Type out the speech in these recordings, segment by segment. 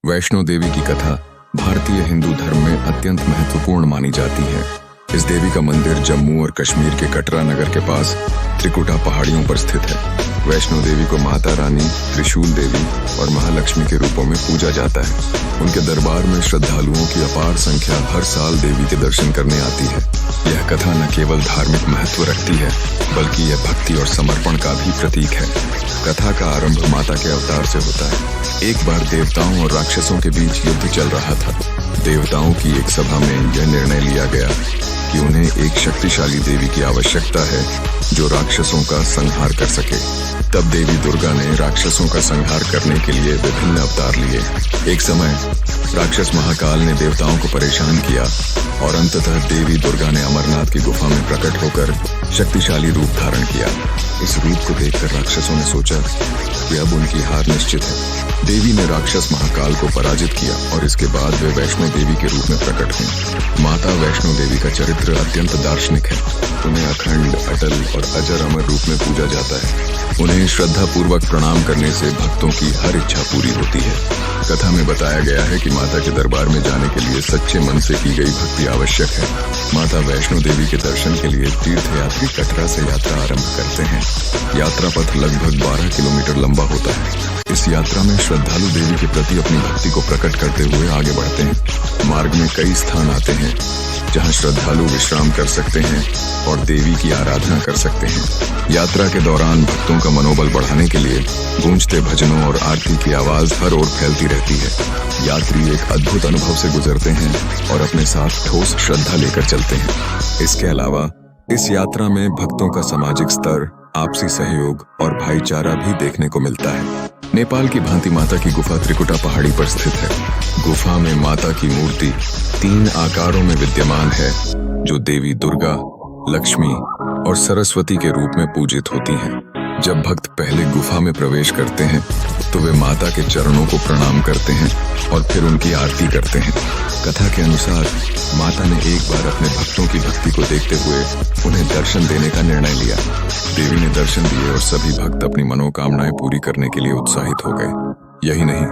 वैष्णो देवी की कथा भारतीय हिंदू धर्म में अत्यंत महत्वपूर्ण मानी जाती है। इस देवी का मंदिर जम्मू और कश्मीर के कटरा नगर के पास त्रिकुटा पहाड़ियों पर स्थित है। वैष्णो देवी को माता रानी, त्रिशूल देवी और महालक्ष्मी के रूपों में पूजा जाता है। उनके दरबार में श्रद्धालुओं की अपार संख्या हर साल देवी के दर्शन करने आती है। यह कथा न केवल धार्मिक महत्व रखती है, बल्कि यह भक्ति और समर्पण का भी प्रतीक है। कथा का आरंभ माता के अवतार से होता है। एक बार देवताओं और राक्षसों के बीच युद्ध चल रहा था। देवताओं की एक सभा में यह निर्णय लिया गया कि उन्हें एक शक्तिशाली देवी की आवश्यकता है जो राक्षसों का संहार कर सके। तब देवी दुर्गा ने राक्षसों का संहार करने के लिए विभिन्न अवतार लिए। एक समय राक्षस महाकाल ने देवताओं को परेशान किया और अंततः देवी दुर्गा ने अमरनाथ की गुफा में प्रकट होकर शक्तिशाली रूप धारण किया। इस रूप को देखकर राक्षसों ने सोचा कि अब उनकी हार निश्चित है। देवी ने राक्षस महाकाल को पराजित किया और इसके बाद वे वैष्णो देवी के रूप में प्रकट हुई। माता वैष्णो देवी का चरित्र अत्यंत दार्शनिक है। उन्हें अखंड, अटल और अजर अमर रूप में पूजा जाता है। उन्हें श्रद्धा पूर्वक प्रणाम करने से भक्तों की हर इच्छा पूरी होती है। कथा में बताया गया है कि माता के दरबार में जाने के लिए सच्चे मन से की गई भक्ति आवश्यक है। माता वैष्णो देवी के दर्शन के लिए तीर्थयात्री कटरा से यात्रा आरंभ करते हैं। यात्रा पथ लगभग 12 किलोमीटर लंबा होता है। इस यात्रा में श्रद्धालु देवी के प्रति अपनी भक्ति को प्रकट करते हुए आगे बढ़ते हैं। मार्ग में कई स्थान आते हैं जहां श्रद्धालु विश्राम कर सकते हैं और देवी की आराधना कर सकते हैं। यात्रा के दौरान भक्तों का मनोबल बढ़ाने के लिए गूंजते भजनों और आरती की आवाज हर ओर फैलती रहती है। यात्री एक अद्भुत अनुभव से गुजरते हैं और अपने साथ ठोस श्रद्धा लेकर चलते हैं। इसके अलावा इस यात्रा में भक्तों का सामाजिक स्तर, आपसी सहयोग और भाईचारा भी देखने को मिलता है। नेपाल की भांति माता की गुफा त्रिकुटा पहाड़ी पर स्थित है। गुफा में माता की मूर्ति 3 आकारों में विद्यमान है जो देवी दुर्गा, लक्ष्मी और सरस्वती के रूप में पूजित होती हैं। जब भक्त पहले गुफा में प्रवेश करते हैं तो वे माता के चरणों को प्रणाम करते हैं और फिर उनकी आरती करते हैं। कथा के अनुसार माता ने एक बार अपने भक्तों की भक्ति को देखते हुए उन्हें दर्शन देने का निर्णय लिया। देवी ने दर्शन दिए और सभी भक्त अपनी मनोकामनाएं पूरी करने के लिए उत्साहित हो गए। यही नहीं,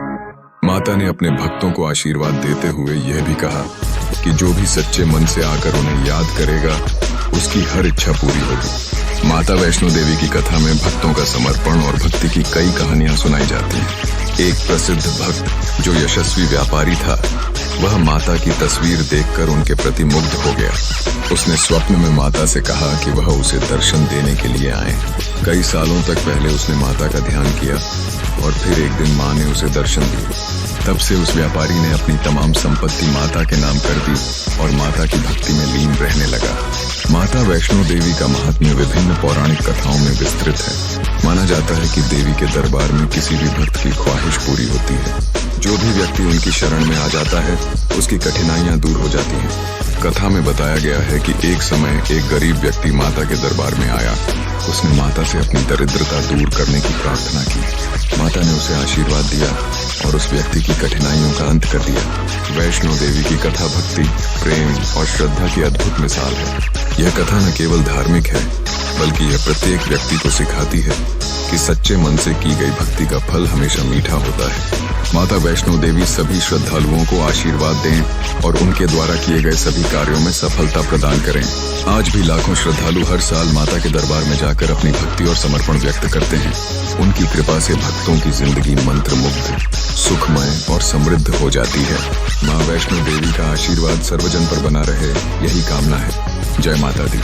माता ने अपने भक्तों को आशीर्वाद देते हुए यह भी कहा कि जो भी सच्चे मन से आकर उन्हें याद करेगा उसकी हर इच्छा पूरी होगी। माता वैष्णो देवी की कथा में भक्तों का समर्पण और भक्ति की कई कहानियां सुनाई जाती हैं। एक प्रसिद्ध भक्त जो यशस्वी व्यापारी था, वह माता की तस्वीर देखकर उनके प्रति मुग्ध हो गया। उसने स्वप्न में माता से कहा कि वह उसे दर्शन देने के लिए आए। कई सालों तक पहले उसने माता का ध्यान किया और फिर एक दिन मां ने उसे दर्शन दिए। तब से उस व्यापारी ने अपनी तमाम संपत्ति माता के नाम कर दी और माता की भक्ति में लीन रहने लगा। माता वैष्णो देवी का महात्म्य विभिन्न पौराणिक कथाओं में विस्तृत है। माना जाता है कि देवी के दरबार में किसी भी भक्त की ख्वाहिश पूरी होती है। जो भी व्यक्ति उनकी शरण में आ जाता है उसकी कठिनाइयां दूर हो जाती हैं। कथा में बताया गया है कि एक समय एक गरीब व्यक्ति माता के दरबार में आया। उसने माता से अपनी दरिद्रता दूर करने की प्रार्थना की। माता ने उसे आशीर्वाद दिया और उस व्यक्ति की कठिनाइयों का अंत कर दिया। वैष्णो देवी की कथा भक्ति, प्रेम और श्रद्धा की अद्भुत मिसाल है। यह कथा न केवल धार्मिक है, बल्कि यह प्रत्येक व्यक्ति को सिखाती है कि सच्चे मन से की गई भक्ति का फल हमेशा मीठा होता है। माता वैष्णो देवी सभी श्रद्धालुओं को आशीर्वाद दें और उनके द्वारा किए गए सभी कार्यों में सफलता प्रदान करें। आज भी लाखों श्रद्धालु हर साल माता के दरबार में जाकर अपनी भक्ति और समर्पण व्यक्त करते हैं। उनकी कृपा से भक्तों की जिंदगी मंत्रमुग्ध, सुखमय और समृद्ध हो जाती है। मां वैष्णो देवी का आशीर्वाद सर्वजन पर बना रहे, यही कामना है। जय माता दी।